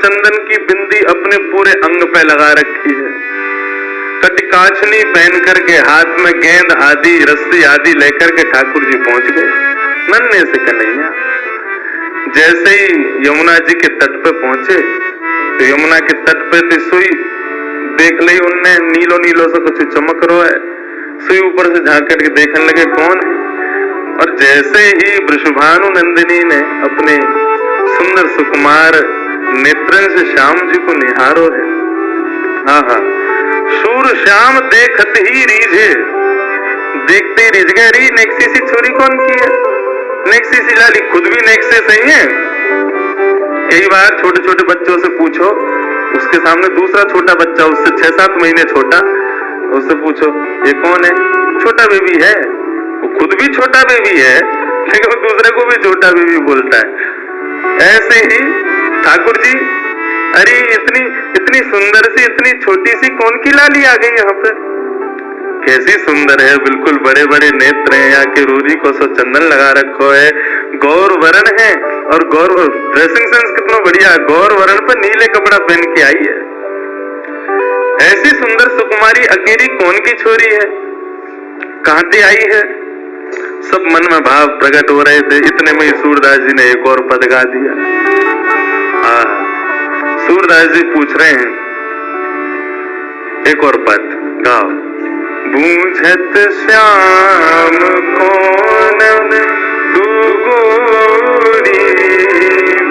चंदन की बिंदी अपने पूरे अंग पे लगा रखी है। कटिकाछनी पहन करके हाथ में गेंद आदि रस्सी आदि लेकर के ठाकुर जी पहुंच गए नन्हे से कन्हैया। जैसे ही यमुना जी के तट पे पहुंचे तो यमुना के तट पे थी सुई, देख ली उनने नीलो नीलो से कुछ चमक रहा है। सुई ऊपर से झांक के देखने लगे कौन है, और जैसे ही वृषभानु नंदिनी ने अपने सुंदर सुकुमार नेत्रन से श्याम जी को निहारो है। हाँ, शूर श्याम देखत ही रीझे, देखते ही रिझ गए। री नेक्सी सी छोरी कौन की है? नेक्सी सी लाली खुद भी नेक्से सही है। कई बार छोटे छोटे बच्चों से पूछो, उसके सामने दूसरा छोटा बच्चा उससे 6-7 महीने छोटा, उससे पूछो ये कौन है? छोटा बेबी है। वो खुद भी छोटा बेबी है लेकिन वो दूसरे को भी छोटा बेबी बोलता है। ऐसे ही ठाकुर जी, अरे इतनी सुंदर सी इतनी छोटी सी कौन की लाली आ गई यहाँ पे? कैसी सुंदर है, बिल्कुल बड़े बड़े नेत्र हैं, यहाँ के रूरी को सो चंदन लगा रखो है, गौर वरण है, और गौर ड्रेसिंग सेंस कितना बढ़िया, गौर वरण पर नीले कपड़ा पहन के आई है। ऐसी सुंदर सुकुमारी अकेली कौन की छोरी है, कहां से आई है? सब मन में भाव प्रकट हो रहे थे। इतने में ही सूरदास जी ने एक और पद गा दिया। सूरदास जी पूछ रहे हैं एक और पद गाओ। बूझत श्याम कौन तू गोरी,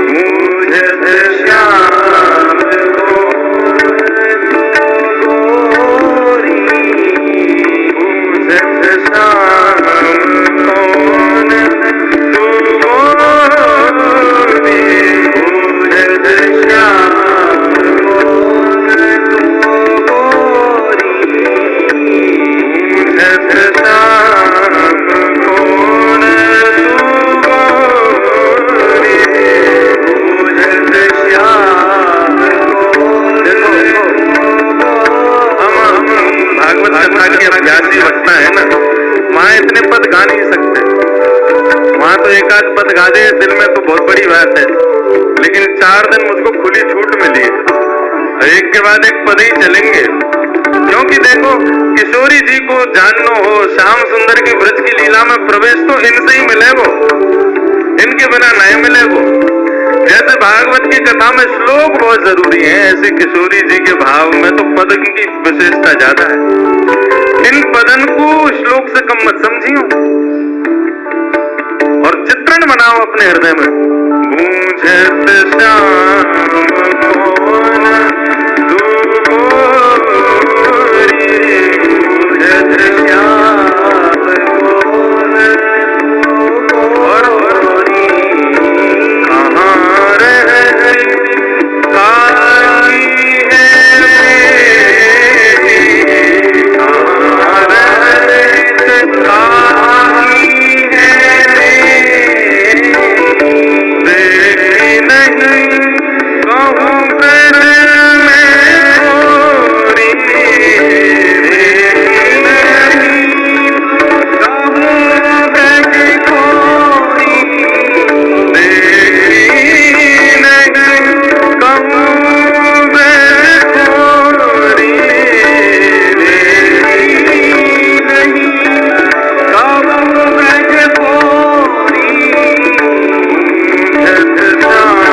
बूझत श्याम कौन तू गोरी, बूझत श्याम कौन तू गोरी, बूझत श्याम कौन तू गोरी, बूझत श्याम कौन तू गोरी, बूझत श्याम कौन। देखो हम भागवत कथा के अभ्यासी वक्ता है ना, वहां इतने पद गा नहीं सकते। वहां तो एक आध पद गा दे दिल में तो बहुत बड़ी बात है, लेकिन 4 दिन मुझको खुली छूट मिली है, एक के बाद एक पद ही चलेंगे। क्योंकि देखो किशोरी जी को जानना हो, श्याम सुंदर की ब्रज की लीला में प्रवेश तो इनसे ही मिलेगो, इनके बिना नहीं मिलेगो। जैसे भागवत की कथा में श्लोक बहुत जरूरी है, ऐसे किशोरी जी के भाव में तो पद की विशेषता ज्यादा है। इन पदन को श्लोक से कम मत समझियो और चित्रण बनाओ अपने हृदय में। बूझत श्याम कौन तू गोरी, बूझत श्याम कौन तू गोरी, कहाँ रह काली है, कहाँ रह काली है, देखी नहीं कहूँ कर मैं गोरी, देखी नहीं कहूँ कर गोरी, देखी नहीं कहूँ मैं गोरी, देखी नहीं कहूँ मैं गोरी, बूझत श्याम कौन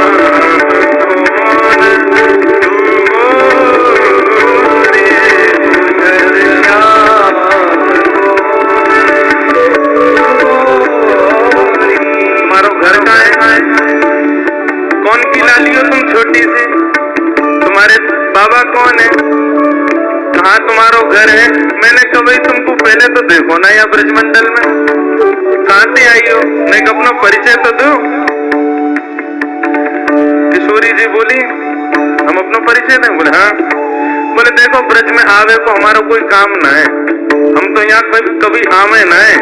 तू गोरी, बूझत श्याम गोरी। तुम्हारा घर कहाँ है? कौन की लाली हो तुम छोटी सी? तुम्हारे बाबा कौन है? कहाँ तुम्हारा घर है? मैंने कभी तुमको पहले तो देखो ना यहाँ ब्रजमंडल में, कहाँ से आई हो? मैं अपना परिचय तो दो। किशोरी जी बोली हम अपना परिचय दें? बोले हाँ। बोले देखो ब्रज में आवे को हमारा कोई काम ना है, हम तो यहाँ कभी आवे ना है,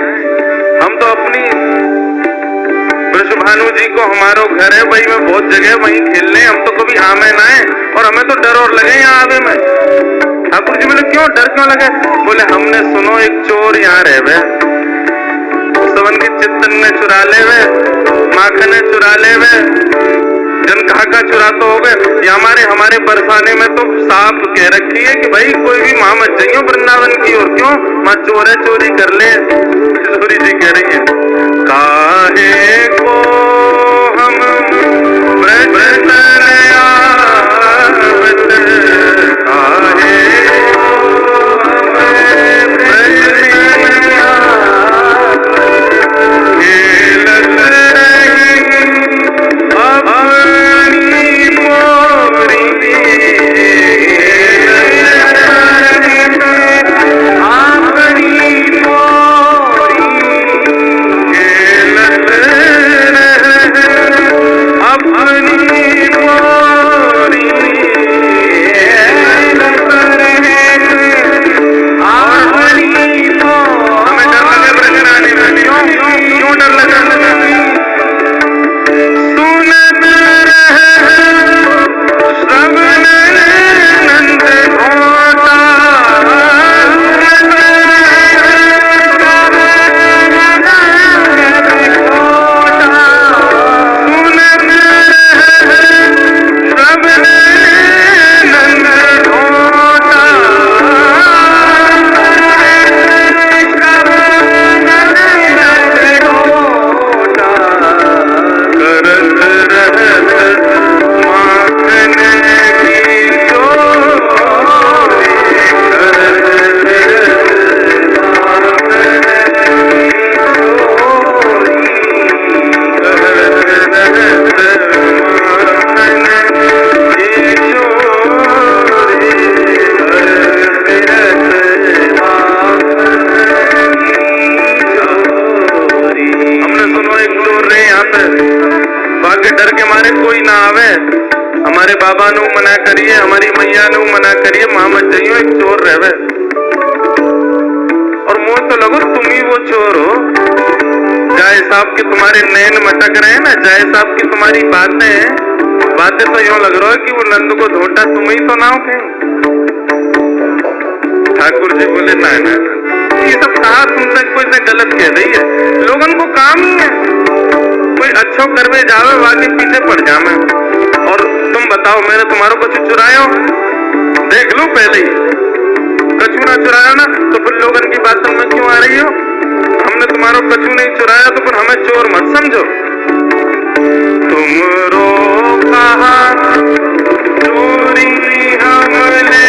हम तो अपनी वृषभानु जी को हमारो घर है, वही में बहुत जगह वहीं खेलने, हम तो कभी आवे ना है, और हमें तो डर और लगे यहाँ आवे में। ठाकुर जी बोले क्यों डर क्यों लगे? बोले हमने सुनो एक चोर यहाँ रहे, सबन की चित्तन ने चुरा ले वे, माखन ने चुरा ले वे, जन कहा का चुराते हो गए। हमारे बरसाने में तो साफ कह रखी है कि भाई कोई भी माँ मत जाइयो वृंदावन की ओर, क्यों माँ चोर है, चोरी कर ले। किशोरी जी कह रही है काहे को हम व्रत हमारे बाबा नु मना करिए, हमारी मैया नु मना करिए, माँ मत जाइयो एक चोर रहे। और मुझे तो लगो तुम ही वो चोर हो। जाय साहब के तुम्हारे नैन मटक रहे हैं ना, जाय साहब की तुम्हारी बातें तो यूं लग रहा है कि वो नंद को ढूंढा तुम ही तो ना हो कहीं। ठाकुर जी बोले ना ना ये सब कहा तुमसे कोई से गलत कह रही है, लोगन को काम ही है कोई अच्छो करवे जावे बाकी पीछे पड़ जावे। और तुम बताओ मैंने तुम्हारो कुछ चुराया? देख लो पहले ही कछु ना चुराया ना तो फिर लोगन की बातों में क्यों आ रही हो? हमने तुम्हारो कछु नहीं चुराया तो फिर हमें चोर मत समझो। तुमरो कहा चोरी हमने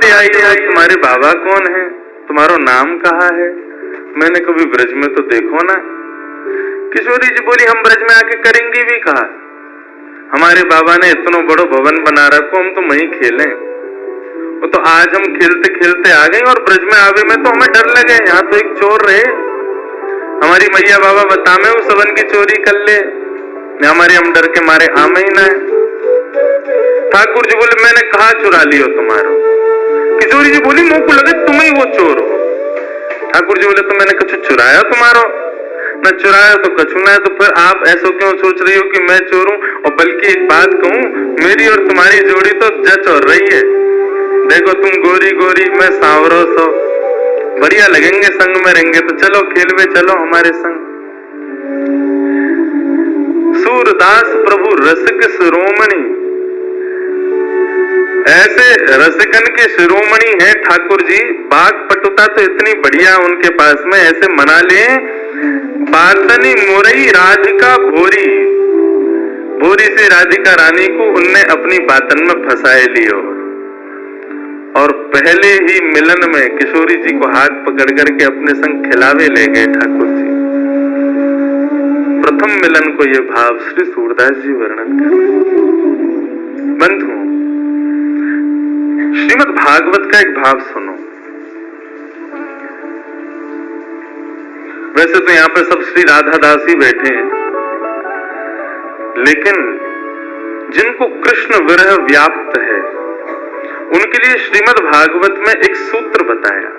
पूछते आई तुम्हारे बाबा कौन है, तुम्हारा नाम कहाँ है? मैंने कभी ब्रज में तो देखो ना। किशोरी जी बोली हम ब्रज में आके करेंगे भी कहा, हमारे बाबा ने इतना बड़ो भवन बना रखो, हम तो वहीं खेलें। वो तो आज हम खेलते खेलते आ गए और ब्रज में आवे में तो हमें डर लगे, यहाँ तो एक चोर रहे, हमारी मैया बाबा बता में उस सवन की चोरी कर ले, हमारे हम डर के मारे आम ही ना है। ठाकुर जी बोले मैंने कहा चुरा लियो तुम्हारो। किशोरी जी बोली मुंह को लगे तुम ही वो चोर हो। ठाकुर जी बोले तो मैंने कुछ चुराया तुम्हारो? न चुराया तो कछु ना है, तो फिर आप ऐसा क्यों सोच रही हो कि मैं चोर हूं? और बल्कि एक बात कहूं, मेरी और तुम्हारी जोड़ी तो जच और रही है। देखो तुम गोरी गोरी, मैं सांवरो सो, बढ़िया लगेंगे, संग में रहेंगे, तो चलो खेलवे चलो हमारे संग। सूरदास प्रभु रसिक शिरोमणि, ऐसे रसिकन के शिरोमणि है ठाकुर जी। बात पटुता तो इतनी बढ़िया उनके पास में, ऐसे मना ले बातनी मोरई राधिका भोरी, भोरी से राधिका रानी को उनने अपनी बातन में फंसाए लियो। और पहले ही मिलन में किशोरी जी को हाथ पकड़ करके अपने संग खिलावे ले गए ठाकुर जी। प्रथम मिलन को ये भाव श्री सूरदास जी वर्णन कर रहे हैं। बंधु, श्रीमद् भागवत का एक भाव सुनो। वैसे तो यहाँ पे सब श्री राधा दास ही बैठे हैं, लेकिन जिनको कृष्ण विरह व्याप्त है उनके लिए श्रीमद् भागवत में एक सूत्र बताया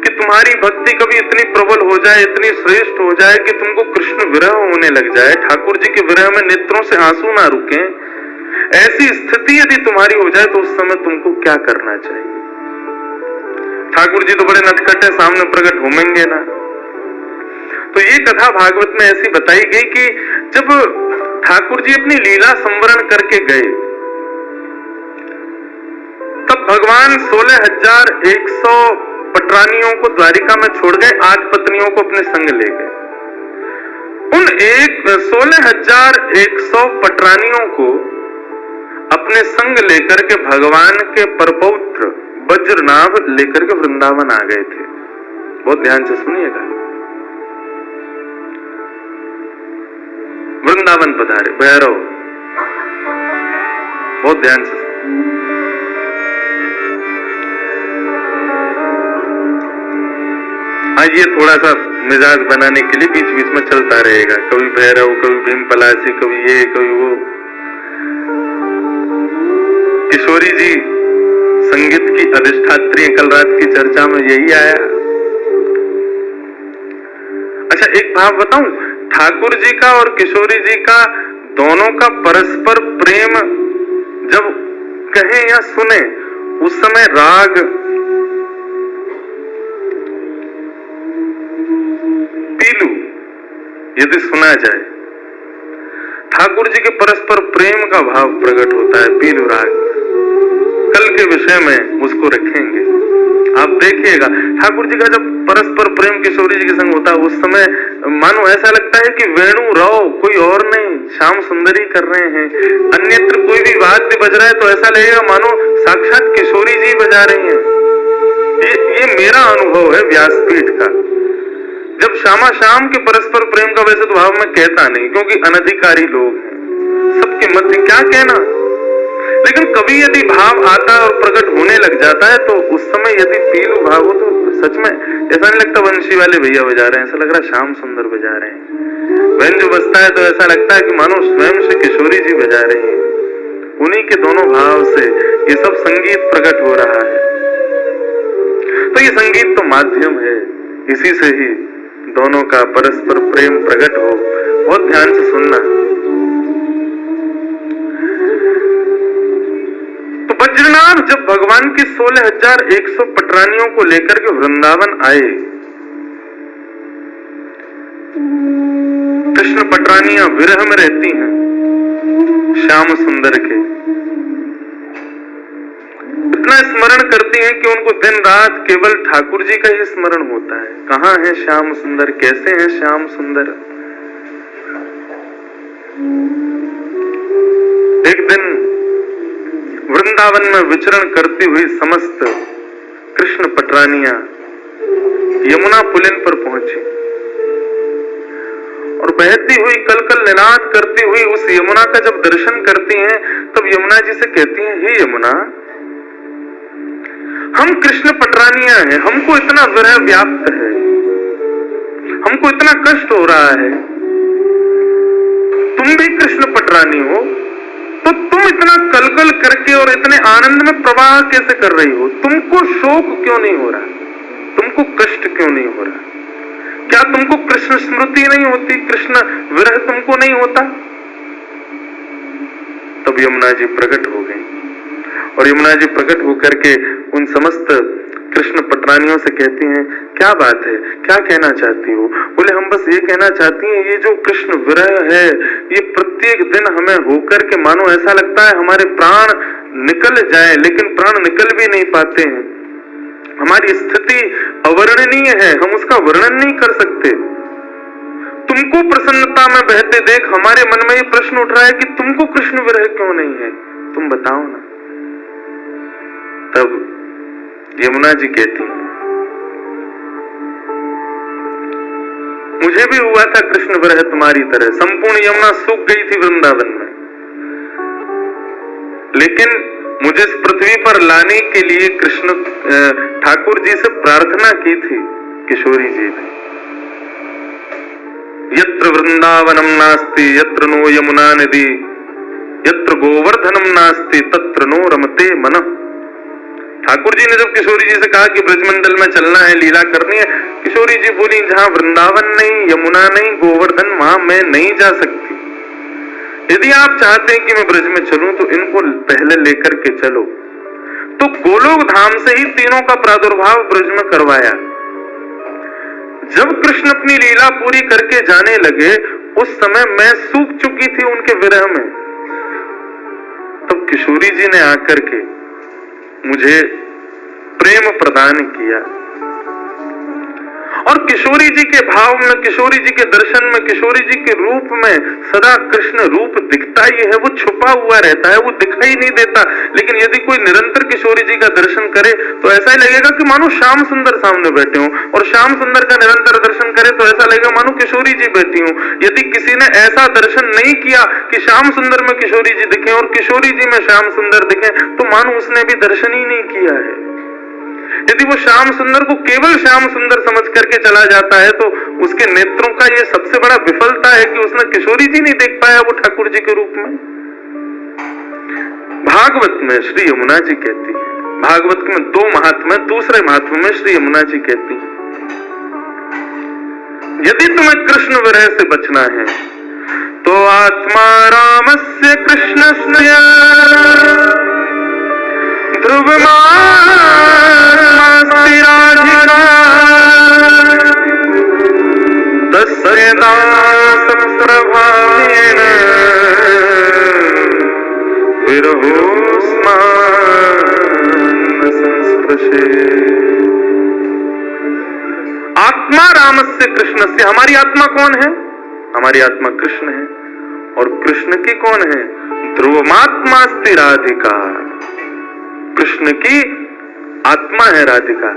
कि तुम्हारी भक्ति कभी इतनी प्रबल हो जाए, इतनी श्रेष्ठ हो जाए कि तुमको कृष्ण विरह होने लग जाए, ठाकुर जी के विरह में नेत्रों से आंसू ना रुके, ऐसी स्थिति यदि तुम्हारी हो जाए तो उस समय तुमको क्या करना चाहिए? ठाकुर जी तो बड़े नटखट है, सामने प्रकट होंगे ना। तो ये कथा भागवत में ऐसी बताई गई कि जब ठाकुर जी अपनी लीला संवरण करके गए, तब भगवान 16,100 पटरानियों को द्वारिका में छोड़ गए, 8 पत्नियों को अपने संग ले गए। उन 16,100 पटरानियों को अपने संग लेकर के भगवान के परपौत्र वज्रनाभ लेकर के वृंदावन आ गए थे। बहुत ध्यान से सुनिएगा। वृंदावन पधारे भैरव, बहुत ध्यान से। हाँ, ये थोड़ा सा मिजाज बनाने के लिए बीच बीच में चलता रहेगा, कभी भैरव, कभी भीम पलासी, कभी ये कभी वो। किशोरी जी संगीत की अधिष्ठात्री, कल रात की चर्चा में यही आया। अच्छा, एक भाव बताऊं, ठाकुर जी का और किशोरी जी का दोनों का परस्पर प्रेम जब कहें या सुने, उस समय राग पीलू यदि सुना जाए, ठाकुर जी के परस्पर प्रेम का भाव प्रकट होता है, पीलू राग। कल के विषय में उसको रखेंगे, आप देखिएगा। ठाकुर जी का जब परस्पर प्रेम किशोरी जी के संग होता है, उस समय मानो ऐसा लगता है कि वेणु राव कोई और नहीं, श्याम सुंदरी कर रहे हैं। अन्यत्र कोई भी वाद्य बज रहा है तो ऐसा लगेगा मानो साक्षात किशोरी जी बजा रही हैं। ये मेरा अनुभव है व्यासपीठ का। जब श्यामा श्याम के परस्पर प्रेम का वैसे तो भाव मैं कहता नहीं, क्योंकि अनधिकारी लोग हैं, सबके मध्य क्या कहना, लेकिन कभी यदि भाव आता और प्रकट होने लग जाता है तो उस समय यदि पीलू भाव हो तो सच में ऐसा नहीं लगता वंशी वाले भैया बजा रहे हैं, ऐसा लग रहा है श्याम सुंदर बजा रहे हैं। वैन जो बजता है तो ऐसा लगता है कि मानो स्वयं से किशोरी जी बजा रही हैं। उन्हीं के दोनों भाव से ये सब संगीत प्रकट हो रहा है। तो ये संगीत तो माध्यम है, इसी से ही दोनों का परस्पर प्रेम प्रकट हो। बहुत ध्यान से सुनना। तो वज्रनाभ जब भगवान की 16,100 पटरानियों को लेकर के वृंदावन आए, कृष्ण पटरानियां विरह में रहती हैं श्याम सुंदर के, इतना स्मरण करती हैं कि उनको दिन रात केवल ठाकुर जी का ही स्मरण होता है। कहाँ है श्याम सुंदर, कैसे है श्याम सुंदर। एक दिन वृंदावन वृंदावन में विचरण करती हुई समस्त कृष्ण पटरानियां यमुना पुलिन पर पहुंची और बहती हुई कलकल निनाद करती हुई उस यमुना का जब दर्शन करती हैं, तब यमुना जी से कहती हैं, हे यमुना, हम कृष्ण पटरानियां हैं, हमको इतना विरह व्याप्त है, हमको इतना कष्ट हो रहा है, तुम भी कृष्ण पटरानी हो, तो तुम इतना कलकल करके और इतने आनंद में प्रवाह कैसे कर रही हो? तुमको शोक क्यों नहीं हो रहा? तुमको कष्ट क्यों नहीं हो रहा? क्या तुमको कृष्ण स्मृति नहीं होती? कृष्ण विरह तुमको नहीं होता? तब यमुना जी प्रकट हो गई और यमुना जी प्रकट होकर के उन समस्त कृष्ण पटरानियों से कहती हैं, क्या बात है, क्या कहना चाहती हो? बोले, हम बस ये कहना चाहती हैं, ये जो कृष्ण विरह है, ये प्रत्येक दिन हमें होकर के मानो ऐसा लगता है हमारे प्राण निकल जाए, लेकिन प्राण निकल भी नहीं पाते हैं। हमारी स्थिति अवर्णनीय है, हम उसका वर्णन नहीं कर सकते। तुमको प्रसन्नता में बहते देख हमारे मन में ये प्रश्न उठ रहा है कि तुमको कृष्ण विरह क्यों नहीं है, तुम बताओ ना। तब यमुना जी कहती, मुझे भी हुआ था कृष्ण विरह तुम्हारी तरह, संपूर्ण यमुना सूख गई थी वृंदावन में, लेकिन मुझे इस पृथ्वी पर लाने के लिए कृष्ण ठाकुर जी से प्रार्थना की थी किशोरी जी ने। यत्र वृंदावनम नास्ति यत्र नो यमुना नदी, यत्र गोवर्धनम नास्ति तत्र नो रमते मनः। ठाकुर जी ने जब किशोरी जी से कहा कि ब्रजमंडल में चलना है, लीला करनी है, किशोरी जी बोली, जहां वृंदावन नहीं, यमुना नहीं, गोवर्धन, वहां मैं नहीं जा सकती। यदि आप चाहते हैं कि मैं ब्रज में चलूं तो इनको पहले लेकर के चलो। तो गोलोक धाम से ही तीनों का प्रादुर्भाव ब्रज में करवाया। जब कृष्ण अपनी लीला पूरी करके जाने लगे, उस समय मैं सूख चुकी थी उनके विरह में। तब किशोरी जी ने आकर के मुझे प्रेम प्रदान किया और किशोरी जी के भाव में, किशोरी जी के दर्शन में, किशोरी जी के रूप में सदा कृष्ण रूप दिखता ही है, वो छुपा हुआ रहता है, वो दिखाई नहीं देता। लेकिन यदि कोई निरंतर किशोरी जी का दर्शन करे तो ऐसा ही लगेगा कि मानो श्याम सुंदर सामने बैठे हो, और श्याम सुंदर का निरंतर दर्शन करे तो ऐसा लगेगा मानो किशोरी जी बैठी हो। यदि किसी ने ऐसा दर्शन नहीं किया कि श्याम सुंदर में किशोरी जी दिखे और किशोरी जी में श्याम सुंदर दिखे, तो मानो उसने भी दर्शन ही नहीं किया है। यदि वो श्याम सुंदर को केवल श्याम सुंदर समझ करके चला जाता है तो उसके नेत्रों का ये सबसे बड़ा विफलता है कि उसने किशोरी जी नहीं देख पाया वो ठाकुर जी के रूप में। भागवत में श्री यमुना जी कहती है, भागवत में 2 महात्मा, दूसरे महात्मा में श्री यमुना जी कहती है, यदि तुम्हें कृष्ण विरह से बचना है तो आत्मा रामस्य कृष्णस्य ध्रुवमास्ति राधिका तस्य दासप्रभावेन विरहोस्मान् संस्पृशे। आत्मा रामस्य कृष्णस्य, हमारी आत्मा कौन है? हमारी आत्मा कृष्ण है। और कृष्ण की कौन है? ध्रुवमात्मास्ति राधिका, कृष्ण की आत्मा है राधिका।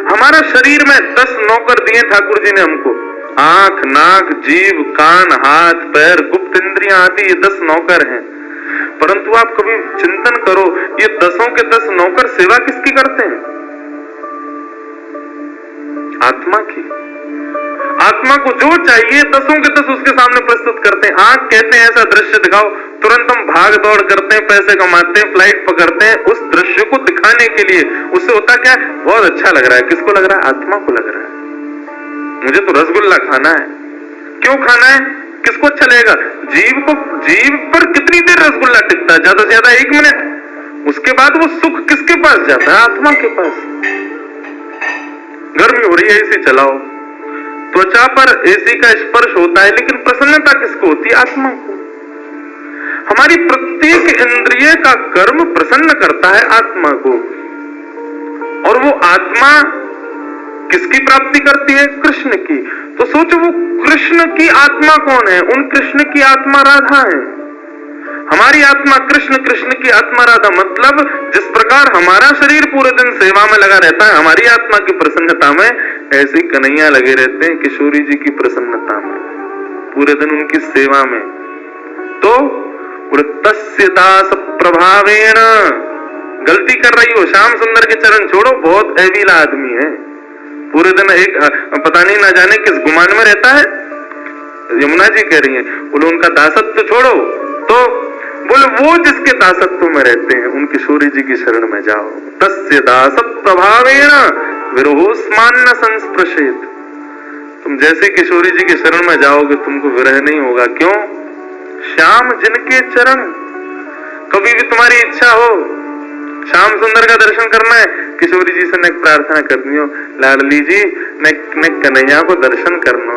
हमारा शरीर में 10 नौकर दिए ठाकुर जी ने हमको, आंख, नाक, जीभ, कान, हाथ, पैर, गुप्त इंद्रियां आदि, ये 10 नौकर हैं। परंतु आप कभी चिंतन करो, ये 10 के 10 नौकर सेवा किसकी करते हैं? आत्मा की। आत्मा को जो चाहिए 10 के 10 उसके सामने प्रस्तुत करते हैं। आंख कहते हैं ऐसा दृश्य दिखाओ, तुरंत हम भाग दौड़ करते हैं, पैसे कमाते हैं, फ्लाइट पकड़ते हैं उस दृश्य को दिखाने के लिए। उससे होता क्या? बहुत अच्छा लग रहा है। किसको लग रहा है? आत्मा को लग रहा है। मुझे तो रसगुल्ला खाना है। क्यों खाना है? किसको अच्छा लगेगा? जीभ पर कितनी देर रसगुल्ला टिकता है? ज्यादा से ज्यादा 1 मिनट। उसके बाद वो सुख किसके पास जाता है? आत्मा के पास। गर्मी हो रही है, एसी चलाओ, त्वचा पर एसी का स्पर्श होता है, लेकिन प्रसन्नता किसको होती है? आत्मा को। हमारी प्रत्येक इंद्रिय का कर्म प्रसन्न करता है आत्मा को, और वो आत्मा किसकी प्राप्ति करती है? कृष्ण की। तो सोचो वो कृष्ण की आत्मा कौन है? उन कृष्ण की आत्मा राधा है। हमारी आत्मा कृष्ण, कृष्ण की आत्मा राधा। मतलब जिस प्रकार हमारा शरीर पूरे दिन सेवा में लगा रहता है हमारी आत्मा की प्रसन्नता में, ऐसे कन्हैया लगे रहते हैं किशोरी जी की प्रसन्नता में, पूरे दिन उनकी सेवा में। तो तस्य दास प्रभावेण, गलती कर रही हो, श्याम सुंदर के चरण छोड़ो, बहुत एविल आदमी है, पूरे दिन एक पता नहीं ना जाने किस गुमान में रहता है। यमुना जी कह रही है, बोले उनका दासत्व छोड़ो, तो बोले वो जिसके दासत्व में रहते हैं उन किशोरी जी की शरण में जाओ। तस्य दास प्रभावेण विरहोस्मान न संस्पृशेत, तुम जैसे किशोरी जी की शरण में जाओगे तुमको विरह नहीं होगा। क्यों? श्याम जिनके चरण, कभी भी तुम्हारी इच्छा हो श्याम सुंदर का दर्शन करना है, किशोरी जी से न प्रार्थना करनी हो, लाडली जी ने कन्हैया को दर्शन करना,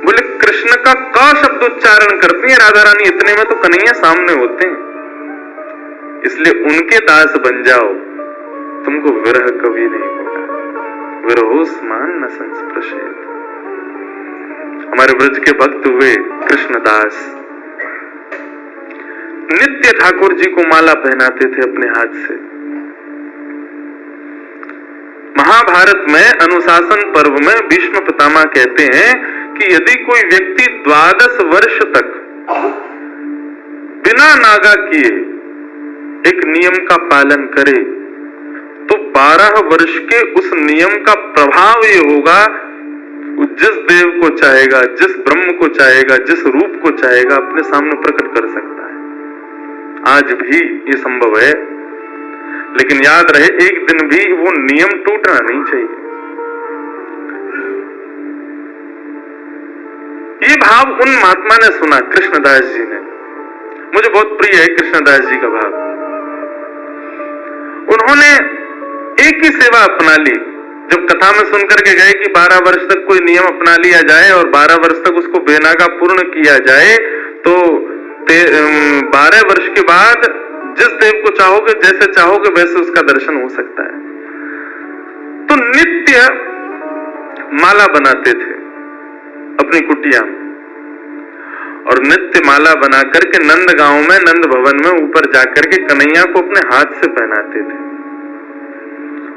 बोले कृष्ण का का शब्द उच्चारण करती है राधा रानी, इतने में तो कन्हैया सामने होते हैं। इसलिए उनके दास बन जाओ, तुमको विरह कभी नहीं होगा। विरहोस्मान न संस्पृशेत। हमारे ब्रज के भक्त हुए कृष्णदास, नित्य ठाकुर जी को माला पहनाते थे अपने हाथ से। महाभारत में अनुशासन पर्व में भीष्म पितामह कहते हैं कि यदि कोई व्यक्ति 12 वर्ष तक बिना नागा किए एक नियम का पालन करे तो 12 वर्ष के उस नियम का प्रभाव ये होगा, जिस देव को चाहेगा, जिस ब्रह्म को चाहेगा, जिस रूप को चाहेगा अपने सामने प्रकट कर सकता है। आज भी ये संभव है, लेकिन याद रहे एक दिन भी वो नियम टूटना नहीं चाहिए। ये भाव उन महात्मा ने सुना, कृष्णदास जी ने, मुझे बहुत प्रिय है कृष्णदास जी का भाव। उन्होंने एक ही सेवा अपना ली, जब कथा में सुनकर के गए कि 12 वर्ष तक कोई नियम अपना लिया जाए और 12 वर्ष तक उसको बेनागा पूर्ण किया जाए, तो 12 वर्ष के बाद जिस देव को चाहोगे, जैसे चाहोगे वैसे उसका दर्शन हो सकता है। तो नित्य माला बनाते थे अपनी कुटिया में, और नित्य माला बना करके नंद गांव में, नंद भवन में ऊपर जाकर के कन्हैया को अपने हाथ से पहनाते थे।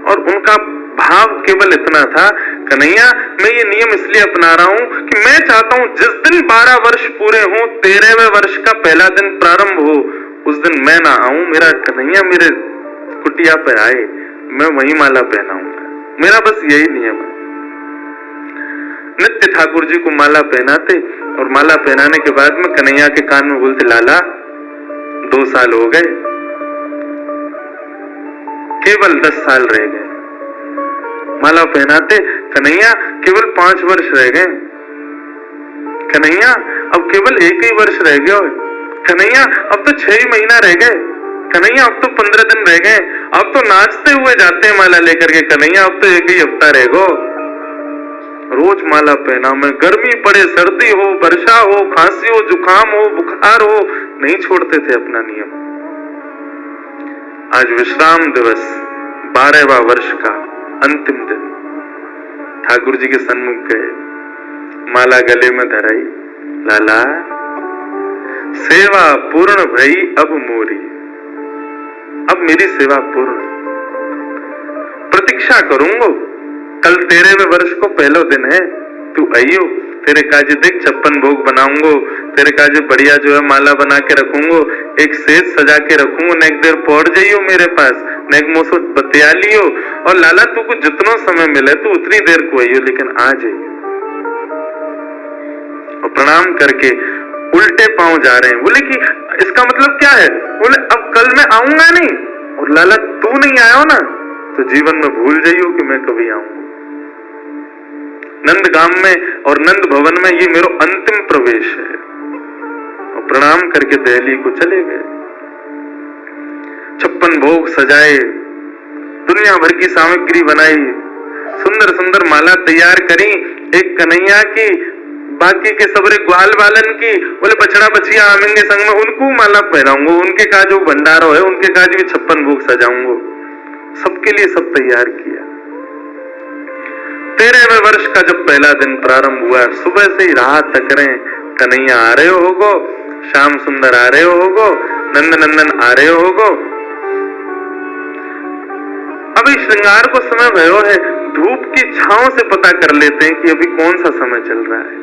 और उनका भाव केवल इतना था, कन्हैया मैं ये नियम इसलिए अपना रहा हूं कि मैं चाहता हूं जिस दिन 12 वर्ष पूरे हों, 13वें वर्ष का पहला दिन प्रारंभ हो, उस दिन मैं ना आऊं, मेरा कन्हैया मेरे कुटिया पर आए, मैं वही माला पहनाऊंगा। मेरा बस यही नियम है। नित्य ठाकुर जी को माला पहनाते, और माला पहनाने के बाद में कन्हैया के कान में बोलते, लाला 2 साल हो गए, केवल 10 साल रह गए। माला पहनाते, कन्हैया केवल 5 वर्ष रह गए, कन्हैया अब केवल 1 ही वर्ष रह गया, कन्हैया अब तो 6 ही महीना रह गए, कन्हैया अब तो 15 दिन रह गए, अब तो नाचते हुए जाते हैं माला लेकर के, कन्हैया अब तो 1 ही हफ्ता रह गो। रोज माला पहना, में गर्मी पड़े, सर्दी हो, वर्षा हो, खांसी हो, जुकाम हो, बुखार हो, नहीं छोड़ते थे अपना नियम। आज विश्राम दिवस, 12वां वर्ष का अंतिम दिन, ठाकुर जी के सन्मुख गए, माला गले में धराई, लाला सेवा पूर्ण भई अब मोरी, अब मेरी सेवा पूर्ण, प्रतीक्षा करूंगा, कल 13वें वर्ष को पहला दिन है, तू आइयो, तेरे काजे देख 56 भोग बनाऊंगो, तेरे काजे बढ़िया जो है माला बना के रखूंगो, एक सेज सजा के रखूंगो, न एक देर पहुंच जाइयो मेरे पास, न एक मोसो बतिया लियो, और लाला तू को जितना समय मिले तू उतनी देर को आइयो, लेकिन आ जाइयो। और प्रणाम करके उल्टे पांव जा रहे हैं। बोले कि इसका मतलब क्या है? बोले अब कल मैं आऊंगा नहीं, और लाला तू नहीं आया हो ना तो जीवन में भूल जाइयो कि मैं कभी आऊंगा। नंदगाम में और नंद भवन में ये मेरा अंतिम प्रवेश है। और प्रणाम करके दिल्ली को चले गए। 56 भोग सजाए, दुनिया भर की सामग्री बनाई, सुंदर सुंदर माला तैयार करी, एक कन्हैया की, बाकी के सबरे ग्वाल वालन की। बोले बछड़ा बछिया आवेंगे संग में, उनको माला पहनाऊंगा, उनके का जो भंडारो है उनके काज भी 56 भोग सजाऊंगा। सबके लिए सब तैयार किया। 13वें वर्ष का जब पहला दिन प्रारंभ हुआ, सुबह से ही राह तक रहे, कन्हैया आ रहे होगो, श्याम सुंदर आ रहे होगो, नंद नंदन आ रहे होगो। अभी श्रृंगार को समय भयो है, धूप की छांव से पता कर लेते हैं कि अभी कौन सा समय चल रहा है।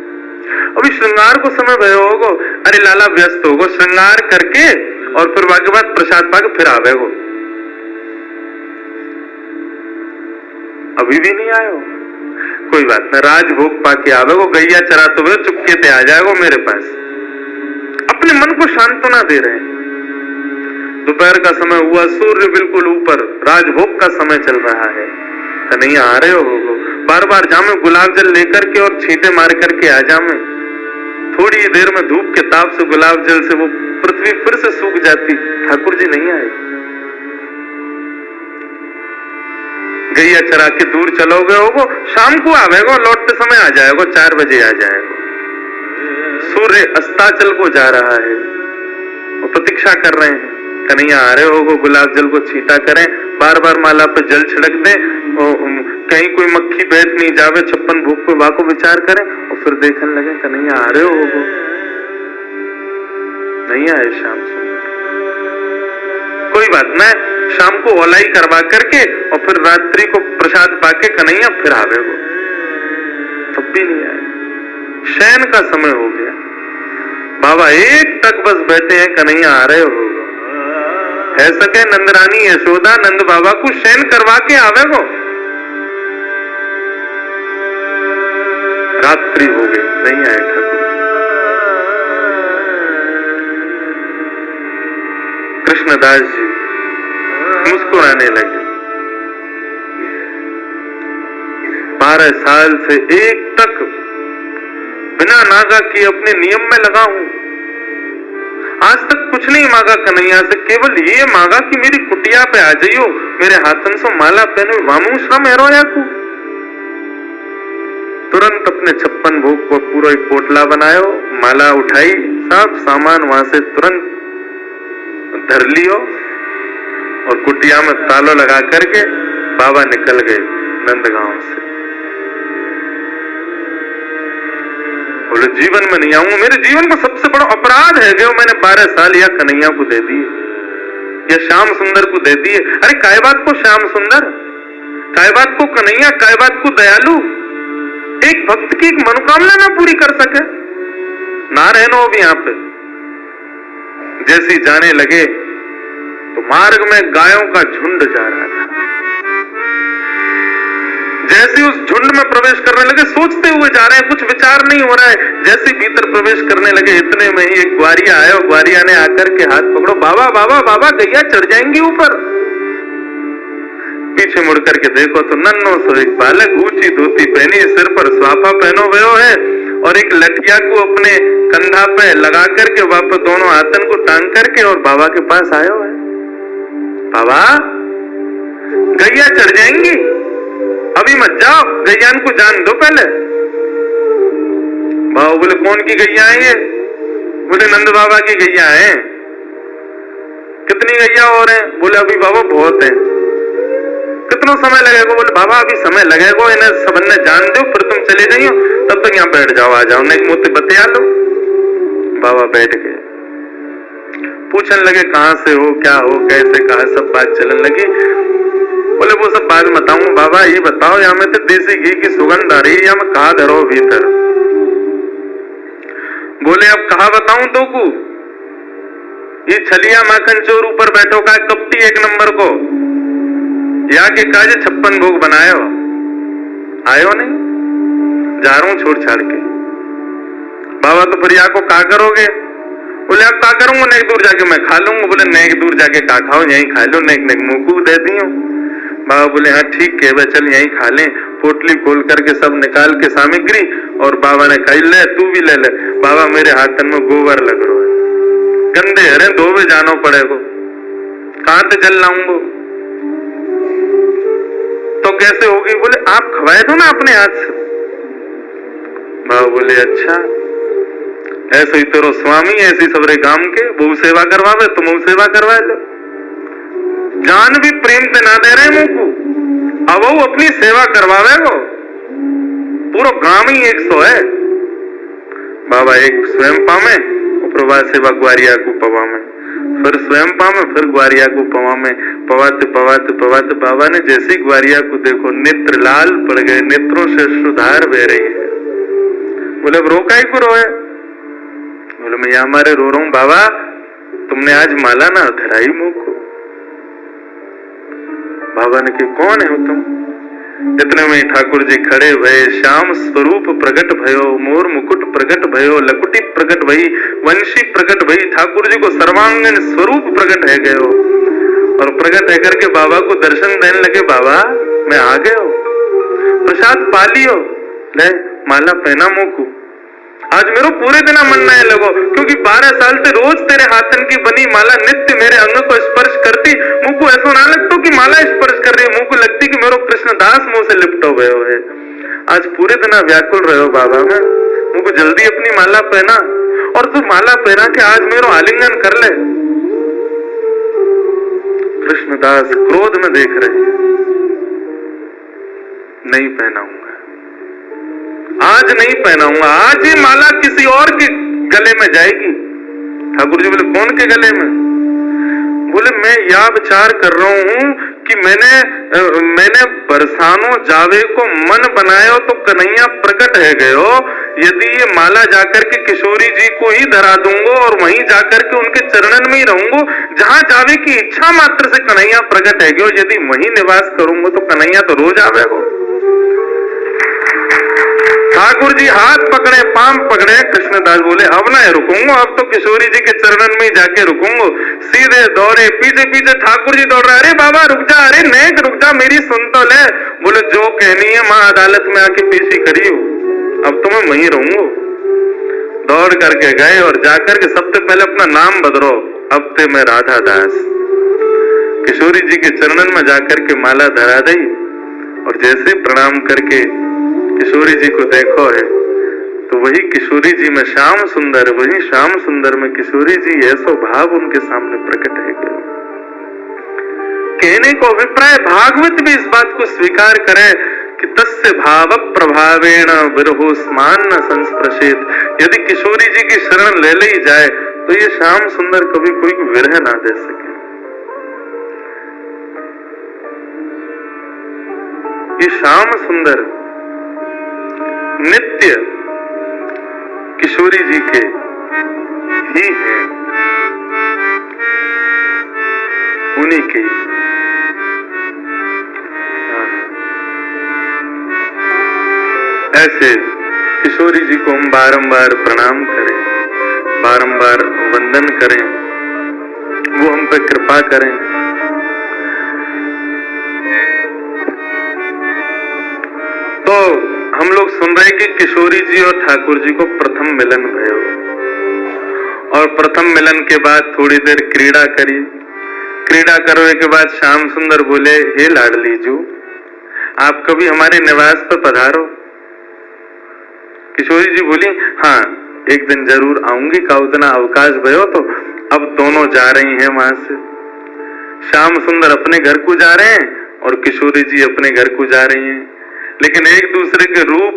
अभी श्रृंगार को समय भयो होगो, अरे लाला व्यस्त होगो, श्रृंगार करके और फिर बाकी बाद प्रसाद पाके फिर आवेगो। अभी भी नहीं आए हो, कोई बात न, राजभोग पाके आवेगो, गैया चराते हुए चुपके से आ जाएगो मेरे पास। अपने मन को सांत्वना दे रहे हैं। दोपहर का समय हुआ, सूर्य बिल्कुल ऊपर, राजभोग का समय चल रहा है। कन्हैया आ रहे हो, बार बार जामे गुलाब जल लेकर के और छींटे मार करके आ जामे। थोड़ी देर में धूप के ताप से गुलाब जल से वो पृथ्वी फिर से सूख जाती। ठाकुर जी नहीं आए। गैया चरा के दूर चलोगे होगो, शाम को आवेगो, लौटते समय आ जाएगो, 4 बजे आ जाएगो। सूर्य अस्ताचल को जा रहा है, वो प्रतीक्षा कर रहे हैं। कन्हैया आ रहे होगो, गुलाब जल को छींटा करें, बार बार माला पे जल छिड़क दें, कहीं कोई मक्खी बैठ नहीं जावे, 56 भोग पे वाको विचार करें और फिर देखने लगे कन्हैया आ रहे होगो। नहीं आए शाम सुंदर। कोई बात ना, शाम को ओलाई करवा करके और फिर रात्रि को प्रसाद पाके कन्हैया फिर आवेगो। तब भी नहीं आए। शयन का समय हो गया, बाबा एक तक बस बैठे हैं, कन्हैया आ रहे होगो। है सके नंदरानी यशोदा नंद बाबा को शयन करवा के आवेगो। रात्रि हो गई, नहीं आए ठाकुर। कृष्णदास जी मुस्कुराने लगे। 12 साल से एक तक बिना नागा किए अपने नियम में लगा हूं। आज तक कुछ नहीं मांगा कन्हैया से, केवल ये मांगा कि मेरी कुटिया पे आ जाइयो, मेरे हाथन से माला पहने वामू श्रम हेरोया को। तुरंत अपने 56 भोग को पूरा एक पोटला बनायो, माला उठाई, सब सामान वहां से तुरंत धर लियो और कुटिया में तालो लगा करके बाबा निकल गए नंदगांव से। बोले जीवन में नहीं आऊंगा, मेरे जीवन का सबसे बड़ा अपराध है कि मैंने 12 साल या कन्हैया को दे दिए या श्याम सुंदर को दे दिए। अरे काय बात को श्याम सुंदर, काय बात को कन्हैया, काय बात को दयालु। एक भक्त की एक मनोकामना ना पूरी कर सके, ना रहना हो भी यहाँ पे। जैसी जाने लगे तो मार्ग में गायों का झुंड जा रहा था। जैसे उस झुंड में प्रवेश करने लगे, सोचते हुए जा रहे हैं, कुछ विचार नहीं हो रहा है। जैसे भीतर प्रवेश करने लगे, इतने में ही एक ग्वारिया आया और ग्वारिया ने आकर के हाथ पकड़ो, बाबा बाबा बाबा गैया चढ़ जाएंगी ऊपर। पीछे मुड़ करके देखो तो नन्नो सो एक बालक, ऊंची धोती पहनी, सिर पर स्वाफा पहनो हुए है और एक लठिया को अपने कंधा पे लगा करके वापस दोनों हाथन को टांग करके और बाबा के पास आयो है। बाबा गैया चढ़ जाएंगी, अभी मत जाओ, गैयान को जान दो पहले। बाबा बोले कौन की गैया है ये? बोले नंद बाबा की गैया है। कितनी गैया और हैं? बोले अभी बाबा बहुत है। कितना समय लगेगा? बोले बाबा अभी समय लगेगा, इन्हें सबने जान दो, फिर तुम चले जाइयो, तब तक यहाँ बैठ जाओ, आ जाओ, नहीं मुझे बतिया लो। बाबा बैठ गए, पूछने लगे कहाँ से हो, क्या हो, कैसे, कहा, सब बात चलने लगी। बोले वो सब बात बताऊं, बाबा ये बताओ यहाँ में तो देसी घी की सुगंध आ रही है, या मैं कहा धरो भीतर। बोले अब कहा बताऊं तो को, ये छलिया माखन चोर ऊपर बैठो का कपटी 1 नंबर को, या के काज 56 भोग बनायो, आयो नहीं, जा रहा हूं छोड़ छाड़ के। बाबा तो फिर या को का करोगे? बोले अब का करूंगा, नेक दूर जाके मैं खा लूंगा। बोले नेक दूर जाके का खाओ, यहीं खा लो, नेक नेक मुंह को दे दियो। बाबा बोले हाँ ठीक है, चल यहीं खा लें। पोटली खोल करके सब निकाल के सामग्री और बाबा ने कही ले तू भी ले ले। बाबा मेरे हाथन में गोबर लग रहा है, गंदे हरे धोवे जानो पड़ेगा, कहां से जल लाऊंगा? तो कैसे होगी? बोले आप खवाए दो ना अपने हाथ से। बाबा बोले अच्छा, ऐसे ही तेरो स्वामी ऐसी सबरे काम के वो सेवा करवावे, तुम वो सेवा करवा लो। जान भी प्रेम से ना दे रहे मुंह को, अब वो अपनी सेवा करवावे वो, पूरा गांव ही 100 है। बाबा एक स्वयं पामे और प्रभा सेवा ग्वारिया को पवा में, फिर स्वयं पावे, फिर ग्वारिया को पवा में। पवाते पवाते पवाते बाबा ने जैसी ग्वारिया को देखो नेत्र लाल पड़ गए, नेत्रों से सुधार बह रही है। बोले अब रो काहे को रोए? बोले मैं यहाँ मारे रो रहा हूं बाबा, तुमने आज माला ना धराई मुंह को। बाबा ने कहा कौन है तुम? इतने में ठाकुर जी खड़े भये, श्याम स्वरूप प्रकट भयो, मोर मुकुट प्रकट भयो, लकुटी प्रकट भई, वंशी प्रकट भई। ठाकुर जी को सर्वांगन स्वरूप प्रकट है गयो और प्रकट है करके बाबा को दर्शन देने लगे। बाबा मैं आ गए हो, प्रसाद पा लियो, ले माला पहना मुंह को। आज मेरो पूरे दिन मन न लगो, क्योंकि 12 साल से रोज तेरे हाथन की बनी माला नित्य मेरे अंग को स्पर्श करती। मुंह को ऐसा ना लगता कि माला स्पर्श कर रही है, मुंह को लगती कि मेरो कृष्णदास मुंह से लिपटो गयो है। आज पूरे दिन व्याकुल रहो बाबा में, मुंह को जल्दी अपनी माला पहना और तू माला पहना के आज मेरो आलिंगन कर ले। कृष्णदास क्रोध में देख रहे हैं, नहीं पहनाऊंगा, आज नहीं पहनाऊंगा, आज ये माला किसी और के गले में जाएगी। ठाकुर जी बोले कौन के गले में? बोले मैं यह विचार कर रहा हूं कि मैंने बरसानो जावे को मन बनाया तो कन्हैया प्रकट है गयो। यदि ये माला जाकर के किशोरी जी को ही धरा दूंगा और वहीं जाकर के उनके चरणन में ही रहूंगा, जहां जावे की इच्छा मात्र से कन्हैया प्रकट है गयो। यदि वहीं निवास करूंगा तो कन्हैया तो रोज आवेगा। ठाकुर जी हाथ पकड़े, पांव पकड़े। कृष्णदास बोले अब ना रुकूंगा, अब तो किशोरी जी के चरणन में जाके रुकूंगा। सीधे दौड़े, पीछे पीछे ठाकुर जी दौड़ रहे, अरे बाबा रुक जा, अरे नेक रुक जा, मेरी सुन तो ले। बोले जो कहनी है मां अदालत में आके पेशी करी हो, अब तो मैं वहीं रहूंगा। दौड़ करके गए और जाकर के सबसे पहले अपना नाम बदलो, अब ते मैं राधा दास। किशोरी जी के चरणन में जाकर के माला धरा दी और जैसे प्रणाम करके किशोरी जी को देखो है तो वही किशोरी जी में श्याम सुंदर, वही श्याम सुंदर में किशोरी जी, ऐसा भाव उनके सामने प्रकट है गया। कहने को अभिप्राय भागवत भी इस बात को स्वीकार करे कि तस्य भाव प्रभावेण विरहो स्मान न संस्पृशेत। यदि किशोरी जी की शरण ले ली जाए तो ये श्याम सुंदर कभी कोई विरह ना दे सके। ये श्याम सुंदर नित्य किशोरी जी के ही हैं, उन्हीं के। ऐसे किशोरी जी को हम बारंबार प्रणाम करें, बारंबार वंदन करें, वो हम पे कृपा करें। तो हम लोग सुन रहे कि किशोरी जी और ठाकुर जी को प्रथम मिलन भयो और प्रथम मिलन के बाद थोड़ी देर क्रीड़ा करी। क्रीड़ा करने के बाद श्याम सुंदर बोले हे लाडली जू, आप कभी हमारे निवास पर पधारो। किशोरी जी बोली हाँ एक दिन जरूर आऊंगी, का उतना अवकाश भयो। तो अब दोनों जा रही हैं वहां से। श्याम सुंदर अपने घर को जा रहे हैं और किशोरी जी अपने घर को जा रही हैं, लेकिन एक दूसरे के रूप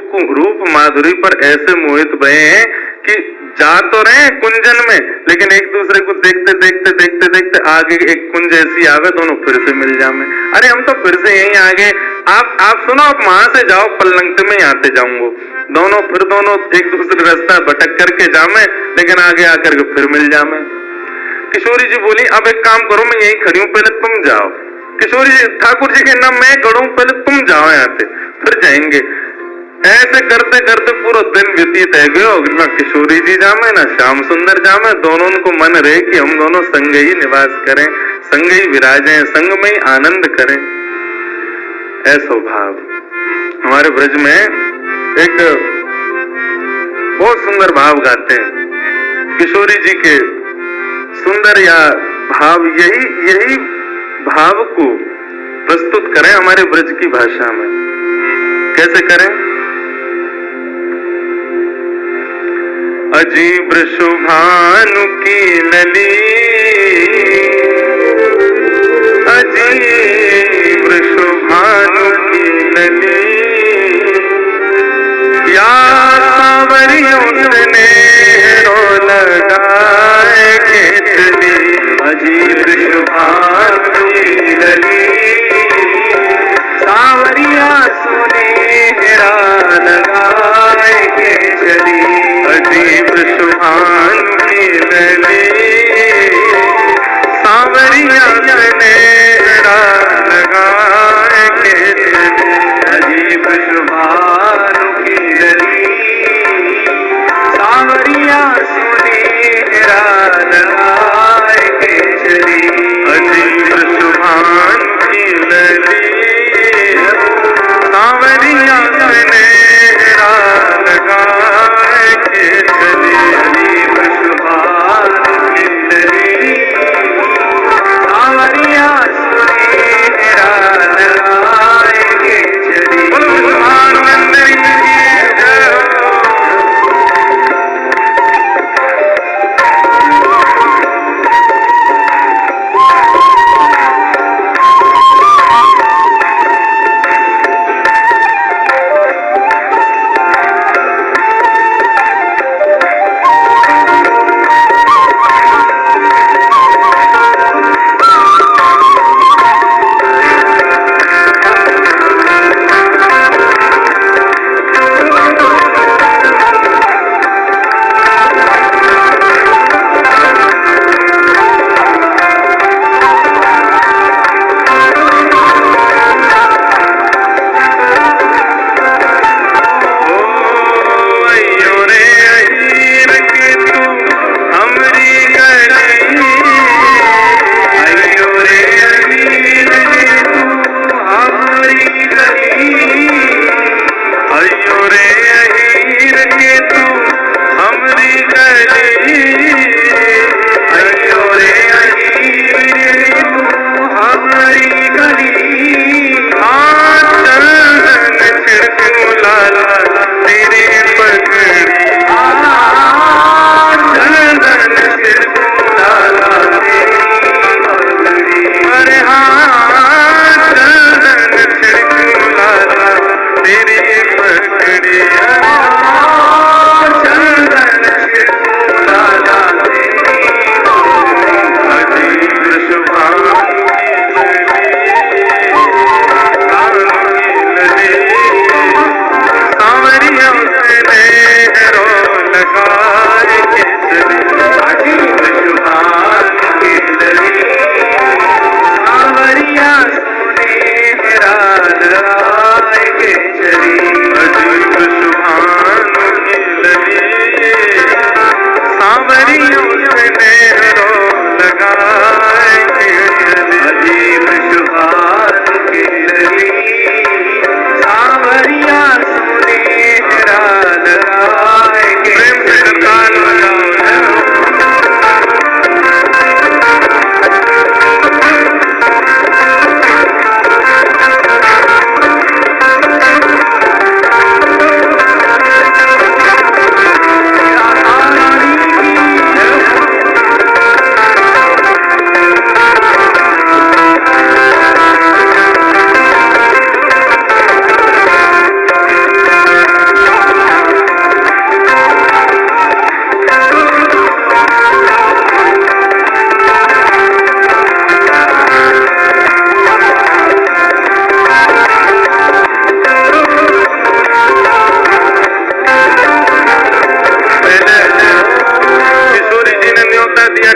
माधुरी पर ऐसे मोहित भये हैं कि जा तो रहे हैं कुंजन में, लेकिन एक दूसरे को देखते देखते देखते देखते आगे एक कुंज ऐसी आवे, दोनों फिर से मिल जावे। अरे हम तो फिर से यहीं आ गए, आप सुनो, आप वहां से जाओ, पल्लंक में आते जाऊंगा। दोनों एक दूसरे रास्ता भटक करके जामे, लेकिन आगे आकर के फिर मिल जामे। किशोरी जी बोली अब एक काम करो, मैं यहीं खड़ी हूँ, पहले तुम जाओ। किशोरी जी ठाकुर जी के नाम मैं खड़ू, पहले तुम जाओ यहाँ से, फिर जाएंगे। ऐसे करते करते पूरा दिन व्यतीत है गयो, ना किशोरी जी जामे ना श्याम सुंदर जामे। दोनों को मन रहे कि हम दोनों संग ही निवास करें, संग ही विराजें, संग में ही आनंद करें। ऐसा भाव हमारे ब्रज में एक बहुत सुंदर भाव गाते हैं किशोरी जी के। सुंदर या भाव यही भाव को प्रस्तुत करें हमारे ब्रज की भाषा में। कैसे करें? अजीब शुभानु की लली, अजीब शुभानु की लली, या सावरियों ने रो लगा वृषभानु की लली सांवरिया सुनहरा लगाए के चली अजी वृषभानु की लली सांवरिया सुनहरा लगाए के चली अजी वृषभानु की लली सांवरिया सुनहरा लगाए के चली अजी वृषभानु की लली सांवरिया सुनहरा लगाए के चली अजी वृषभानु की लली सांवरिया सुनहरा लगाए के चली हनुमंदरी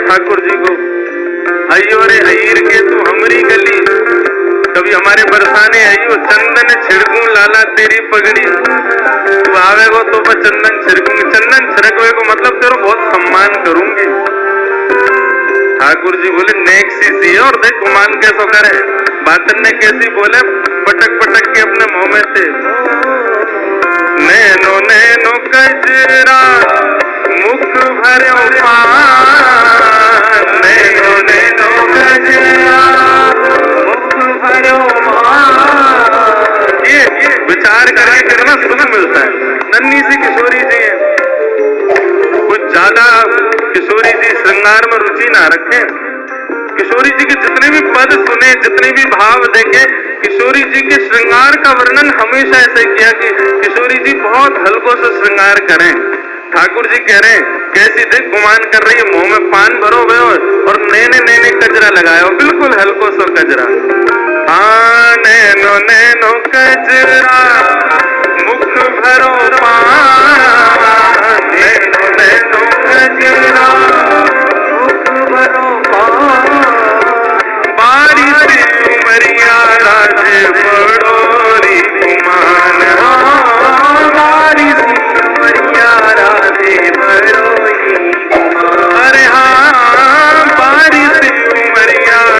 ठाकुर जी को, अयो रे अहीर के तू हमरी गली, कभी हमारे बरसाने अयो चंदन छिड़कू लाला तेरी पगड़ी, तू आवेगो तो मैं चंदन छिड़कूंगी, चंदन छिड़कवे को मतलब तेरा बहुत सम्मान करूंगी। ठाकुर जी बोले नेक सी और देख गुमान कैसो करे, बातन ने कैसी बोले पटक पटक के अपने मुंह में से, नैनो नैनो कजरा मुख भरो पान, नैनो नैनो कजरा मुख भरो पान। ये विचार करके कितना सुख मिलता है। नन्ही सी किशोरी जी है, कुछ ज्यादा किशोरी जी श्रृंगार में रुचि ना रखें। किशोरी जी के जितने भी पद सुने, जितने भी भाव देखे, किशोरी जी के श्रृंगार का वर्णन हमेशा ऐसे किया कि किशोरी जी बहुत हल्कों से श्रृंगार करें। ठाकुर जी कह रहे हैं कैसी देख गुमान कर रही है, मुंह में पान भरो हुए और नैने नैने कजरा लगाया, बिल्कुल हल्को सो कजरा। हाँ नैनो नैनो कजरा मुख भरो पान, नैनो नैनो कजरा